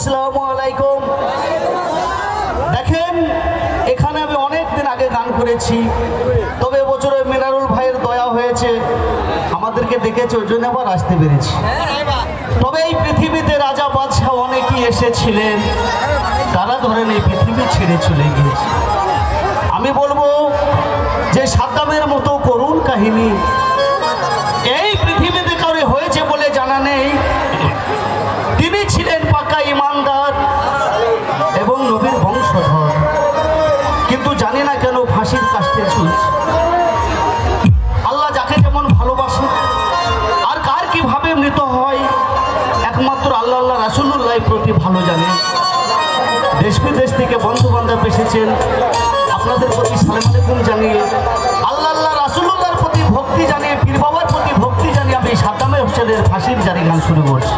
আসসালামু আলাইকুম। দেখেন, এখানে আমি অনেক দিন আগে গান করেছি, তবে এবছরে মিনারুল ভাইয়ের দয়া হয়েছে, আমাদেরকে ডেকেছে, ওই জন্য আবার আসতে পেরেছি। তবে এই পৃথিবীতে রাজা বাদশাহ অনেকেই এসেছিলেন, তারা ধরেন এই পৃথিবী ছেড়ে চলে গিয়েছে। আমি বলবো যে সাদ্দামের মতো করুণ কাহিনী এই পৃথিবীতে কারো হয়েছে বলে জানা নেই। তিনি ছিলেন পাকা ইমানদার এবং নবীর বংশধর, কিন্তু জানি না কেন ফাঁসির কাস্টে ঝুলছে। আল্লাহ যাকে যেমন ভালোবাসে আর কার কিভাবে মৃত হয় একমাত্র আল্লাহ রাসূলুল্লাহ প্রতি ভালো জানে। দেশ বিদেশ থেকে বন্ধু বান্ধব এসেছেন, আপনাদের প্রতি সালাম আলাইকুম জানিয়ে, আল্লাহ রাসূলুল্লাহর প্রতি ভক্তি জানিয়ে, পীর বাবার প্রতি ভক্তি জানিয়ে আমি সাদ্দাম হোসেনের ফাঁসির জারি গান শুরু করছি।